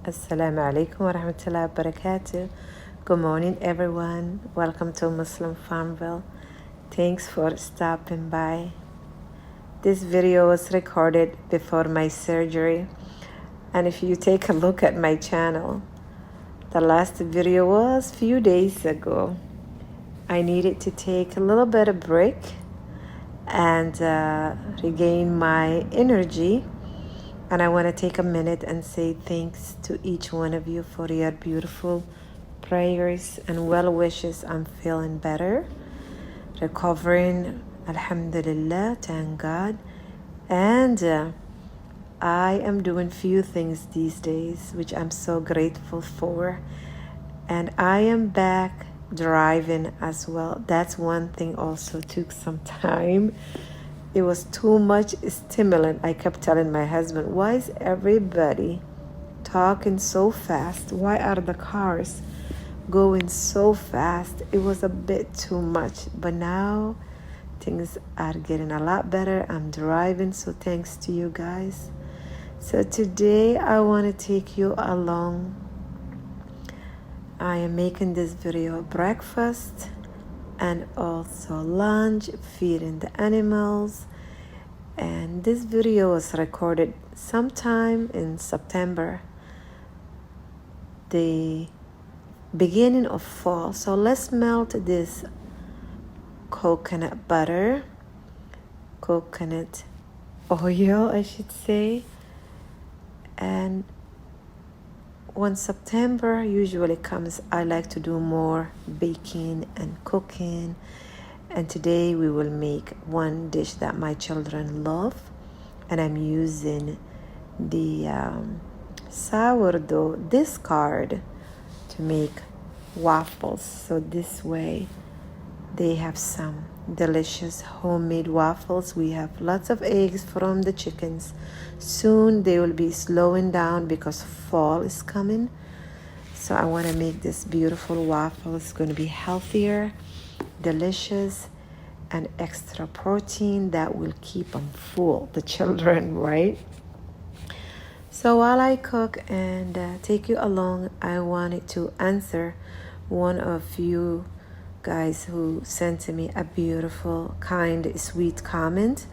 Assalamu alaikum wa rahmatullahi wa barakatuh. Good morning, everyone. Welcome to Muslim Farmville. Thanks for stopping by. This video was recorded before my surgery. And if you take a look at my channel, the last video was a few days ago. I needed to take a little bit of break and regain my energy. And I want to take a minute and say thanks to each one of you for your beautiful prayers and well wishes. I'm feeling better, recovering, alhamdulillah, thank God. And I am doing few things these days, which I'm so grateful for. And I am back driving as well. That's one thing also took some time. It was too much stimulant. I kept telling my husband, why is everybody talking so fast? Why are the cars going so fast? It was a bit too much. But now things are getting a lot better. I'm driving, so thanks to you guys. So today I want to take you along. I am making this video breakfast and also lunch, feeding the animals. And this video was recorded sometime in September, the beginning of fall. So let's melt this coconut oil, I should say. And when September usually comes, I like to do more baking and cooking. And today we will make one dish that my children love. And I'm using the sourdough discard to make waffles. So this way they have some delicious homemade waffles. We have lots of eggs from the chickens. Soon they will be slowing down because fall is coming. So I want to make this beautiful waffle. It's going to be healthier, delicious, and extra protein that will keep them full, the children, right? So while I cook and take you along, I wanted to answer one of you guys who sent to me a beautiful, kind, sweet comment,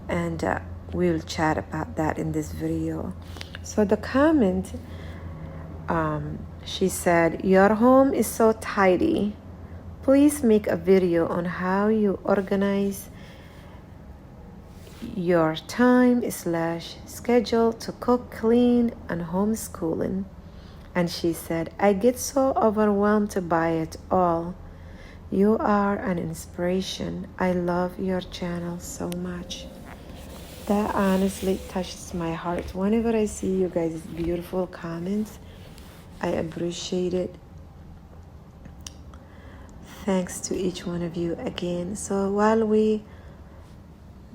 and we'll chat about that in this video. So the comment, she said, your home is so tidy. Please make a video on how you organize your time/schedule to cook, clean, and homeschooling. And she said, I get so overwhelmed by it all. You are an inspiration. I love your channel so much. That honestly touches my heart. Whenever I see you guys' beautiful comments, I appreciate it. Thanks to each one of you again. So while we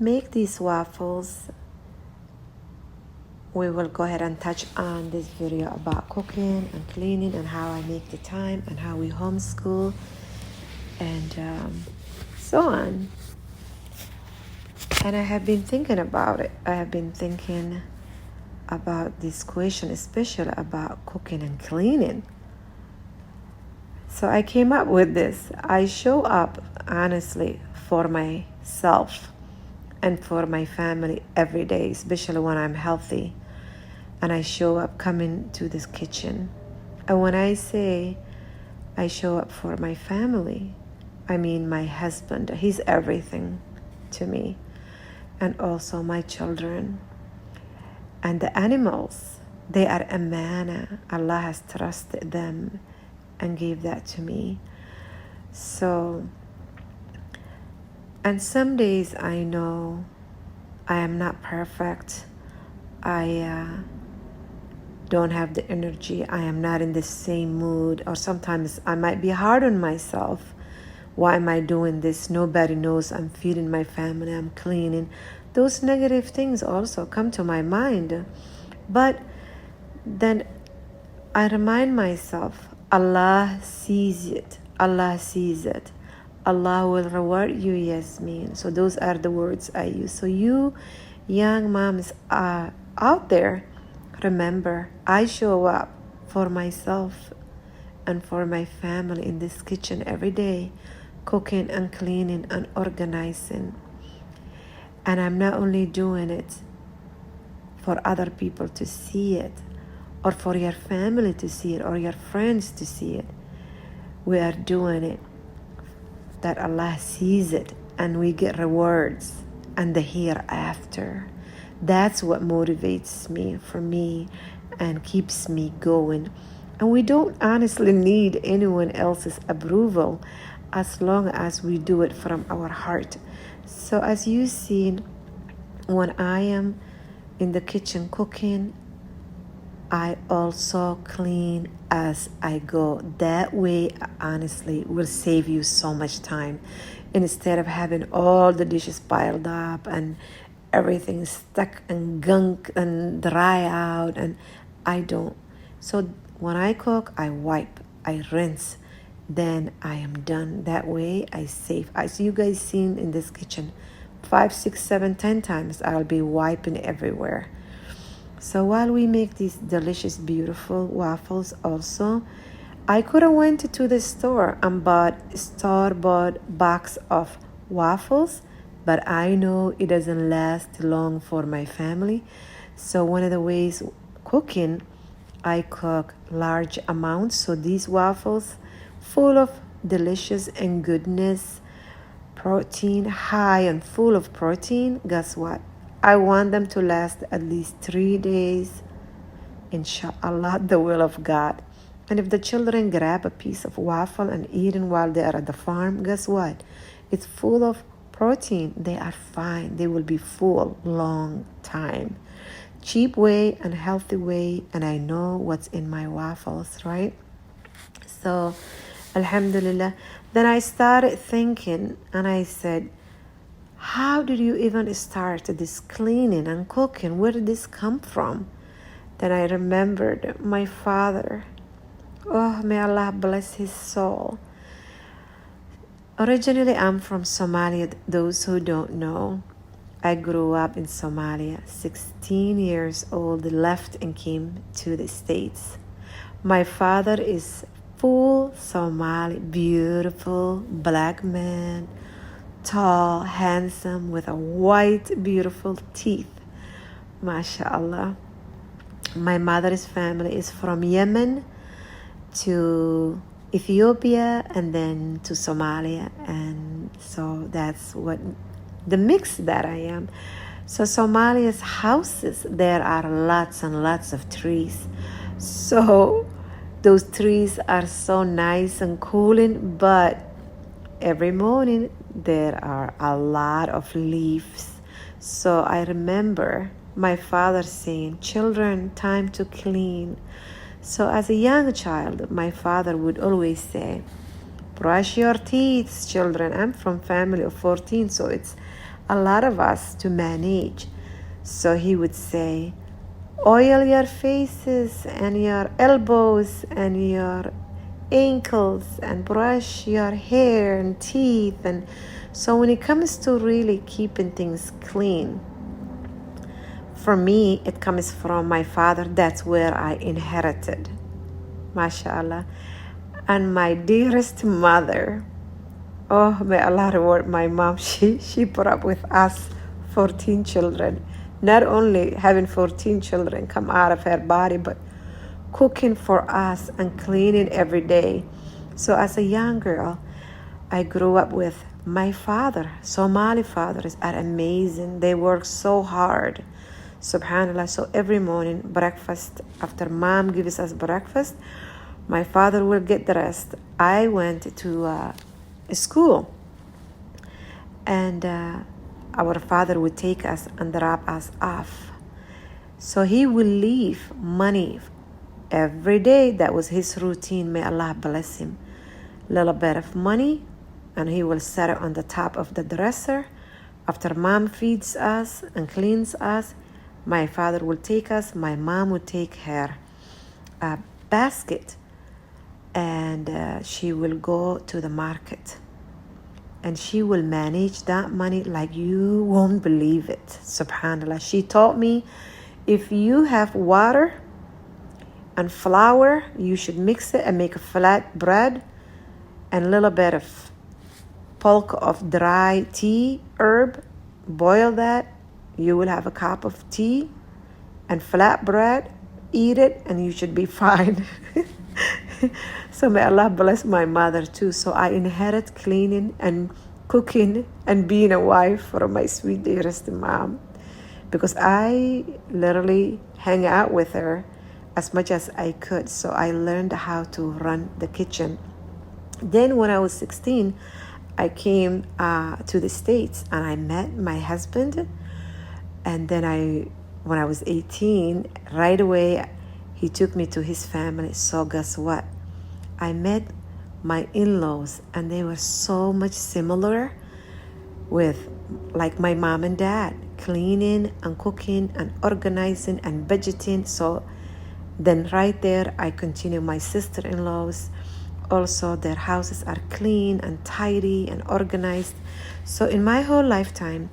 make these waffles, we will go ahead and touch on this video about cooking and cleaning and how I make the time and how we homeschool and so on. And I have been thinking about it. I have been thinking about this question, especially about cooking and cleaning. So I came up with this. I show up honestly for myself and for my family every day, especially when I'm healthy. And I show up coming to this kitchen. And when I say I show up for my family, I mean my husband. He's everything to me. And also my children. And the animals, they are amana. Allah has trusted them and gave that to me. So, and some days I know I am not perfect. I don't have the energy. I am not in the same mood. Or sometimes I might be hard on myself. Why am I doing this? Nobody knows I'm feeding my family. I'm cleaning. Those negative things also come to my mind. But then I remind myself, Allah sees it. Allah sees it. Allah will reward you, Yasmin. So those are the words I use. So you young moms are out there Remember, I show up for myself and for my family in this kitchen every day, cooking and cleaning and organizing. And I'm not only doing it for other people to see it, or for your family to see it, or your friends to see it. We are doing it that Allah sees it and we get rewards and the hereafter. That's what motivates me and keeps me going. And we don't honestly need anyone else's approval as long as we do it from our heart. So as you see, when I am in the kitchen cooking, I also clean as I go. That way, honestly, will save you so much time. Instead of having all the dishes piled up and everything stuck and gunk and dry out, and I don't. So when I cook, I wipe, I rinse, then I am done. That way I save. As you guys seen in this kitchen, 5, 6, 7, 10 times I'll be wiping everywhere. So while we make these delicious, beautiful waffles also, I could have went to the store and bought store-bought box of waffles, but I know it doesn't last long for my family. So one of the ways cooking, I cook large amounts. So these waffles, full of delicious and goodness, protein, high and full of protein. Guess what? I want them to last at least 3 days. Inshallah, the will of God. And if the children grab a piece of waffle and eat it while they are at the farm, guess what? It's full of protein. They are fine. They will be full long time. Cheap way and healthy way, and I know what's in my waffles, right? So, alhamdulillah. Then I started thinking, and I said, how did you even start this cleaning and cooking? Where did this come from? Then I remembered my father. Oh, may Allah bless his soul. Originally, I'm from Somalia, those who don't know. I grew up in Somalia, 16 years old, left and came to the States. My father is full Somali, beautiful black man, tall, handsome, with a white, beautiful teeth. MashaAllah. My mother's family is from Yemen to Ethiopia and then to Somalia. And so that's what the mix that I am. So Somalia's houses, there are lots and lots of trees. So those trees are so nice and cooling, but every morning there are a lot of leaves. So I remember my father saying, children, time to clean. So as a young child, my father would always say, brush your teeth, children. I'm from family of 14, so it's a lot of us to manage. So he would say, oil your faces and your elbows and your ankles and brush your hair and teeth. And so when it comes to really keeping things clean, for me, it comes from my father. That's where I inherited, mashallah. And my dearest mother, oh, may Allah reward my mom. She put up with us 14 children. Not only having 14 children come out of her body, but cooking for us and cleaning every day. So as a young girl, I grew up with my father. Somali fathers are amazing. They work so hard. Subhanallah. So every morning, breakfast, after mom gives us breakfast, my father will get dressed. I went to school, and our father would take us and drop us off. So he will leave money every day. That was his routine. May Allah bless him. Little bit of money, and he will set it on the top of the dresser. After mom feeds us and cleans us, my father will take us. My mom would take her basket, and she will go to the market. And she will manage that money like you won't believe it. Subhanallah. She taught me if you have water and flour, you should mix it and make a flat bread and a little bit of bulk of dry tea herb. Boil that. You will have a cup of tea and flat bread. Eat it and you should be fine. So may Allah bless my mother too. So I inherit cleaning and cooking and being a wife for my sweet dearest mom, because I literally hang out with her as much as I could. So I learned how to run the kitchen. Then when I was 16, I came to the States and I met my husband. And then when I was 18, right away, he took me to his family. So guess what? I met my in-laws and they were so much similar with like my mom and dad, cleaning and cooking and organizing and budgeting. So then right there, I continue. My sister-in-laws, also their houses are clean and tidy and organized. So in my whole lifetime,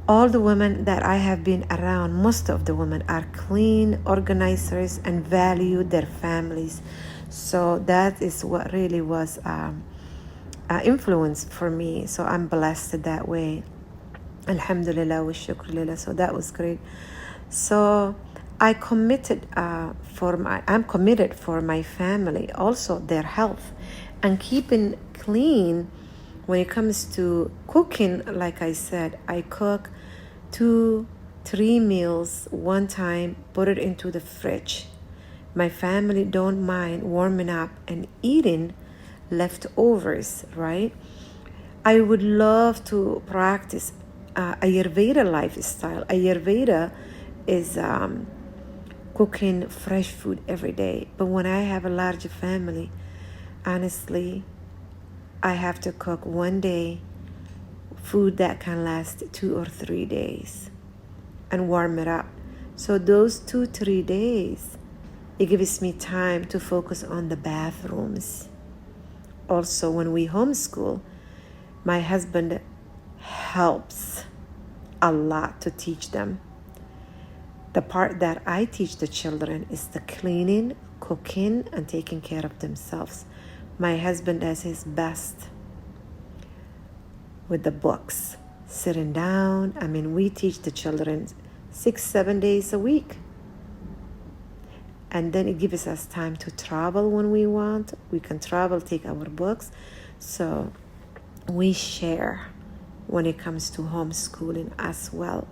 all the women that I have been around, most of the women are clean, organizers, and value their families. So that is what really was influence for me. So I'm blessed that way. Alhamdulillah wa shukr lillah. So that was great. So I'm committed for my family, also their health, and keeping clean. When it comes to cooking, like I said, I cook 2-3 meals one time, put it into the fridge. My family don't mind warming up and eating leftovers, right? I would love to practice Ayurveda lifestyle. Ayurveda is cooking fresh food every day. But when I have a larger family, honestly, I have to cook one day food that can last 2 or 3 days and warm it up. So those 2-3 days, it gives me time to focus on the bathrooms. Also, when we homeschool, my husband helps a lot to teach them. The part that I teach the children is the cleaning, cooking, and taking care of themselves. My husband does his best with the books, sitting down. I mean, we teach the children 6-7 days a week. And then it gives us time to travel when we want. We can travel, take our books. So we share when it comes to homeschooling as well.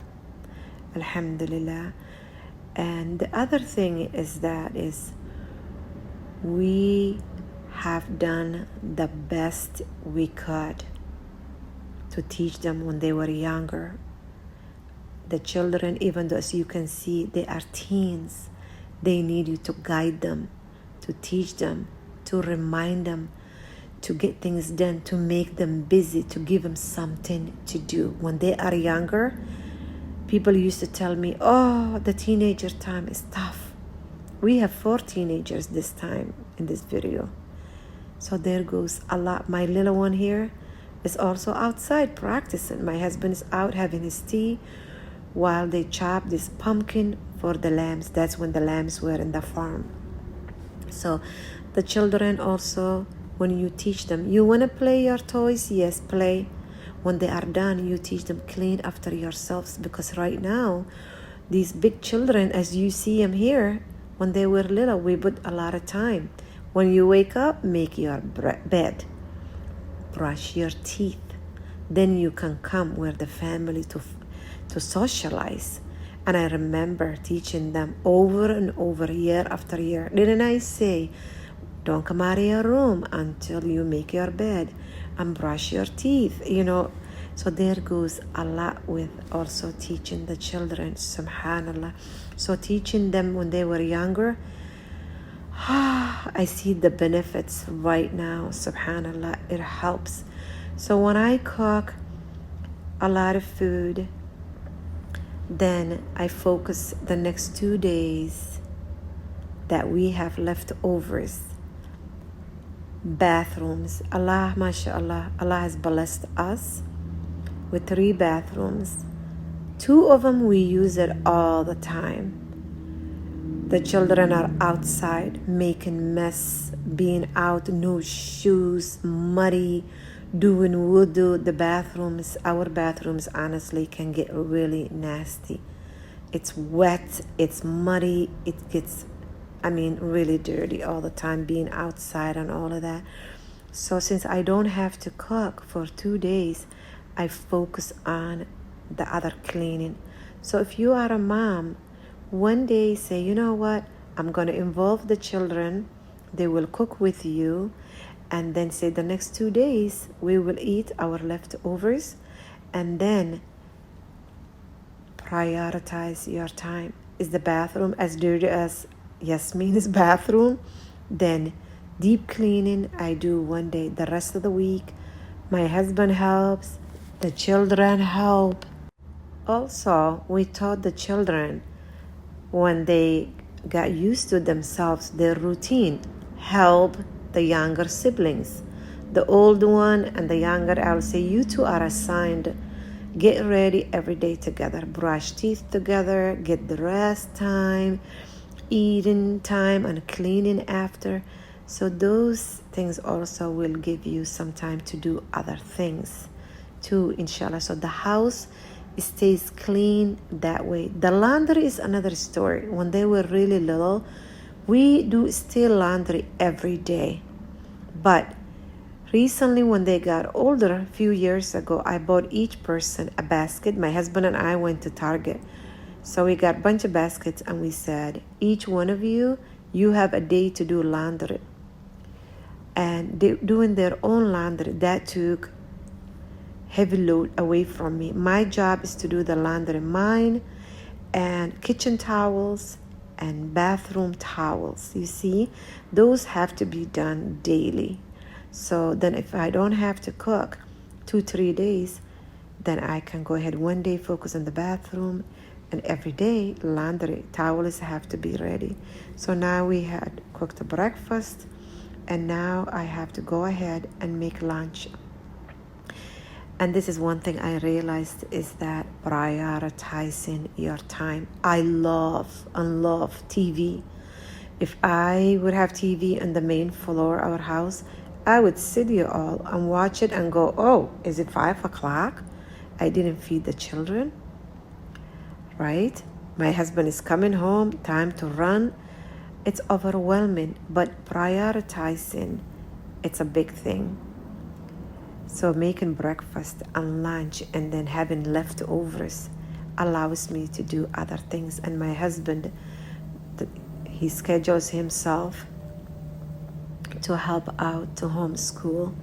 Alhamdulillah. And the other thing is we have done the best we could to teach them when they were younger. The children, even though as you can see, they are teens, they need you to guide them, to teach them, to remind them, to get things done, to make them busy, to give them something to do. When they are younger, people used to tell me, oh, the teenager time is tough. We have 4 teenagers this time in this video. So there goes a lot. My little one here is also outside practicing. My husband is out having his tea while they chop this pumpkin for the lambs. That's when the lambs were in the farm. So the children also, when you teach them, you want to play your toys? Yes, play. When they are done, you teach them clean after yourselves, because right now, these big children, as you see them here, when they were little, we put a lot of time. When you wake up, make your bed, brush your teeth. Then you can come with the family to socialize. And I remember teaching them over and over, year after year. Didn't I say, don't come out of your room until you make your bed and brush your teeth, So there goes a lot with also teaching the children, subhanallah. So teaching them when they were younger, I see the benefits right now, subhanallah. It helps. So when I cook a lot of food, then I focus the next 2 days that we have leftovers. Bathrooms. MashaAllah, Allah has blessed us with 3 bathrooms. 2 of them, we use it all the time. The children are outside making mess, being out, no shoes, muddy, doing wudu. Our bathrooms honestly can get really nasty. It's wet, it's muddy, it gets, really dirty all the time, being outside and all of that. So since I don't have to cook for 2 days, I focus on the other cleaning. So if you are a mom, one day say, you know what, I'm going to involve the children. They will cook with you. And then say the next 2 days, we will eat our leftovers. And then prioritize your time. Is the bathroom as dirty as Yasmin's bathroom? Then deep cleaning I do one day. The rest of the week, my husband helps. The children help. Also, we taught the children, when they got used to themselves, their routine, help the younger siblings. The old one and the younger, I'll say, you two are assigned. Get ready every day together. Brush teeth together. Get the rest time, eating time, and cleaning after. So those things also will give you some time to do other things too, inshallah. So the house stays clean that way. The laundry is another story. When they were really little, we do still laundry every day. But recently, when they got older, a few years ago, I bought each person a basket. My husband and I went to Target. So we got a bunch of baskets and we said, each one of you, you have a day to do laundry. And they doing their own laundry. That took heavy load away from me. My job is to do the laundry, mine and kitchen towels and bathroom towels. You see, those have to be done daily. So then if I don't have to cook 2-3 days, then I can go ahead one day, focus on the bathroom, and every day laundry, towels have to be ready. So now we had cooked the breakfast, and now I have to go ahead and make lunch. And this is one thing I realized, is that prioritizing your time. I love TV. If I would have TV on the main floor of our house, I would sit you all and watch it and go, oh, is it 5 o'clock? I didn't feed the children, right? My husband is coming home, time to run. It's overwhelming, but prioritizing, it's a big thing. So making breakfast and lunch and then having leftovers allows me to do other things. And my husband, he schedules himself to help out to homeschool.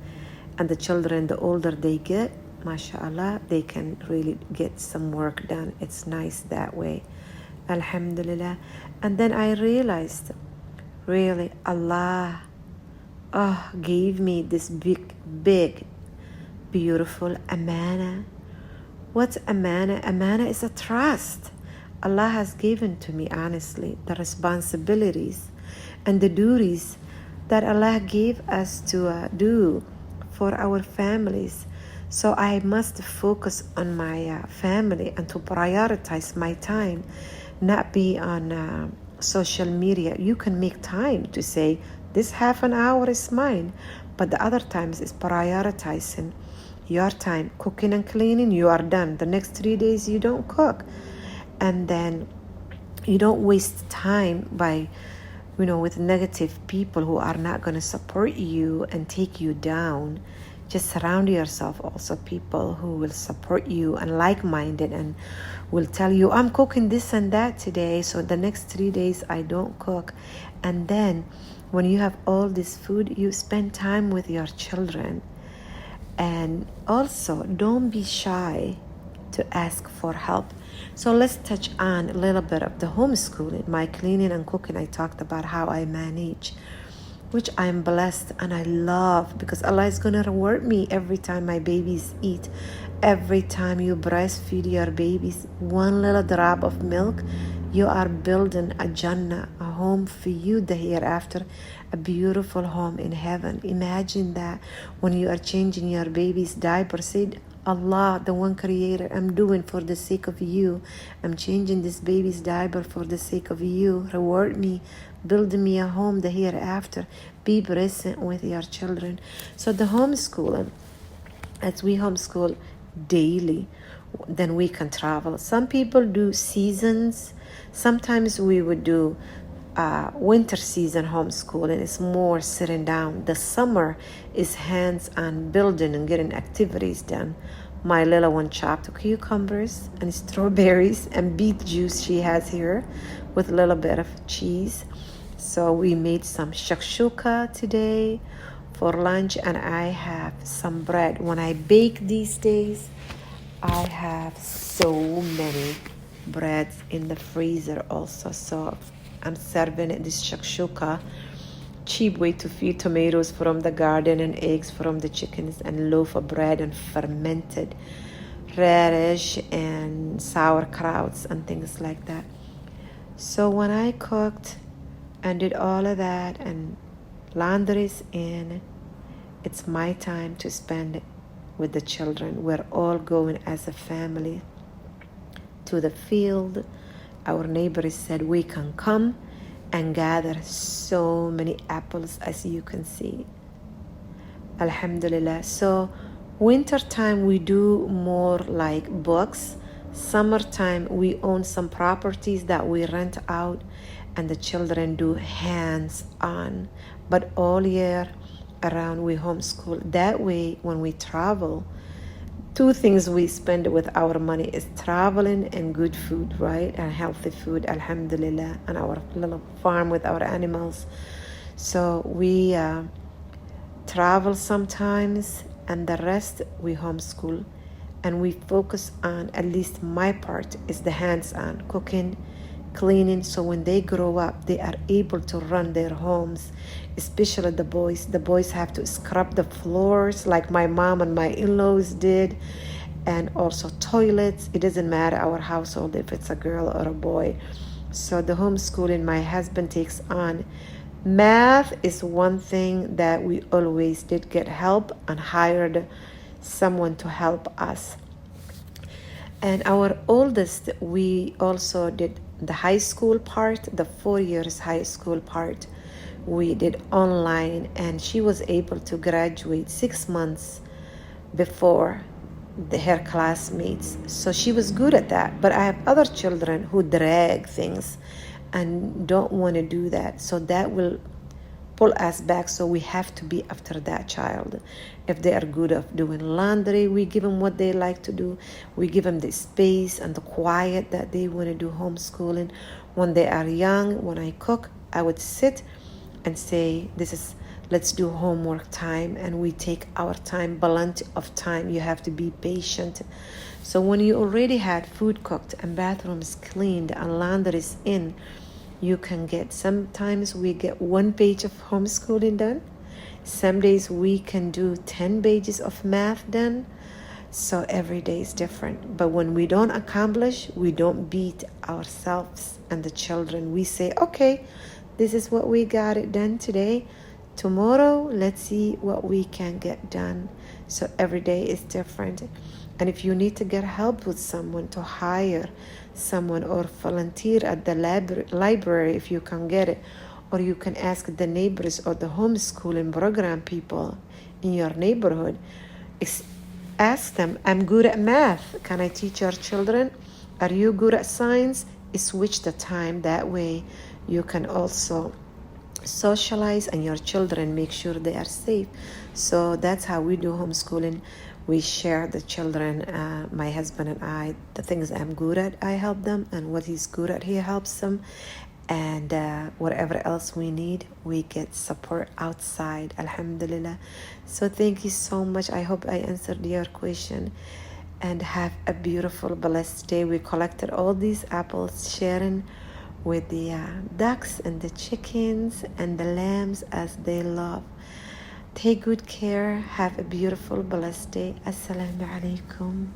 And the children, the older they get, mashallah, they can really get some work done. It's nice that way. Alhamdulillah. And then I realized, really, Allah gave me this big, beautiful amana. What's amana? Amana is a trust. Allah has given to me, honestly, the responsibilities and the duties that Allah gave us to do for our families. So I must focus on my family and to prioritize my time, not be on social media. You can make time to say, this half an hour is mine, but the other times is prioritizing your time. Cooking and cleaning, you are done. The next 3 days you don't cook. And then you don't waste time by, with negative people who are not going to support you and take you down. Just surround yourself also people who will support you and like-minded and will tell you, I'm cooking this and that today, so the next 3 days I don't cook. And then when you have all this food, you spend time with your children. And also, don't be shy to ask for help. So let's touch on a little bit of the homeschooling. My cleaning and cooking, I talked about how I manage, which I'm blessed and I love, because Allah is going to reward me every time my babies eat. Every time you breastfeed your babies, one little drop of milk, you are building a Jannah, a home for you the hereafter, a beautiful home in heaven. Imagine that when you are changing your baby's diaper, say Allah, the one creator, I'm doing for the sake of you. I'm changing this baby's diaper for the sake of you. Reward me, build me a home the hereafter. Be present with your children. So the homeschooling, as we homeschool daily, then we can travel. Some people do seasons. Sometimes we would do winter season homeschooling. It's more sitting down. The summer is hands-on building and getting activities done. My little one chopped cucumbers and strawberries and beet juice she has here with a little bit of cheese. So we made some shakshuka today for lunch, and I have some bread. When I bake these days, I have so many breads in the freezer also. So I'm serving this shakshuka, cheap way to feed tomatoes from the garden and eggs from the chickens and loaf of bread and fermented radish and sauerkrauts and things like that. So when I cooked and did all of that and laundry's in, it's my time to spend with the children. We're all going as a family to the field. Our neighbors said we can come and gather so many apples as you can see. Alhamdulillah. So wintertime we do more like books. Summertime we own some properties that we rent out and the children do hands-on. But all year around we homeschool. That way when we travel, two things we spend with our money is traveling and good food, right? And healthy food, alhamdulillah, and our little farm with our animals. So we travel sometimes, and the rest we homeschool. And we focus on, at least my part, is the hands-on cooking, cleaning, so when they grow up they are able to run their homes, especially the boys. The boys have to scrub the floors like my mom and my in-laws did, and also toilets. It doesn't matter our household if it's a girl or a boy. So the homeschooling my husband takes on. Math is one thing that we always did get help and hired someone to help us. And our oldest, we also did the high school part, the 4 years high school part. We did online, and she was able to graduate 6 months before her classmates. So she was good at that. But I have other children who drag things and don't want to do that. So that will pull us back. So we have to be after that child. If they are good at doing laundry, we give them what they like to do. We give them the space and the quiet that they want to do homeschooling. When they are young, when I cook, I would sit and say, let's do homework time, and we take our time, plenty of time. You have to be patient. So when you already had food cooked and bathrooms cleaned and laundries in, you can get, sometimes we get 1 page of homeschooling done. Some days we can do 10 pages of math done. So every day is different. But when we don't accomplish, we don't beat ourselves and the children. We say, okay, this is what we got it done today. Tomorrow, let's see what we can get done. So every day is different. And if you need to get help with someone, to hire someone or volunteer at the library if you can get it, or you can ask the neighbors or the homeschooling program people in your neighborhood. Ask them, I'm good at math. Can I teach your children? Are you good at science? Switch the time. That way you can also socialize and your children make sure they are safe. So that's how we do homeschooling. We share the children, my husband and I, the things I'm good at, I help them, and what he's good at, he helps them. And whatever else we need, we get support outside, alhamdulillah. So thank you so much. I hope I answered your question, and have a beautiful, blessed day. We collected all these apples, sharing with the ducks and the chickens and the lambs as they love. Take good care. Have a beautiful, blessed day. Assalamu alaikum.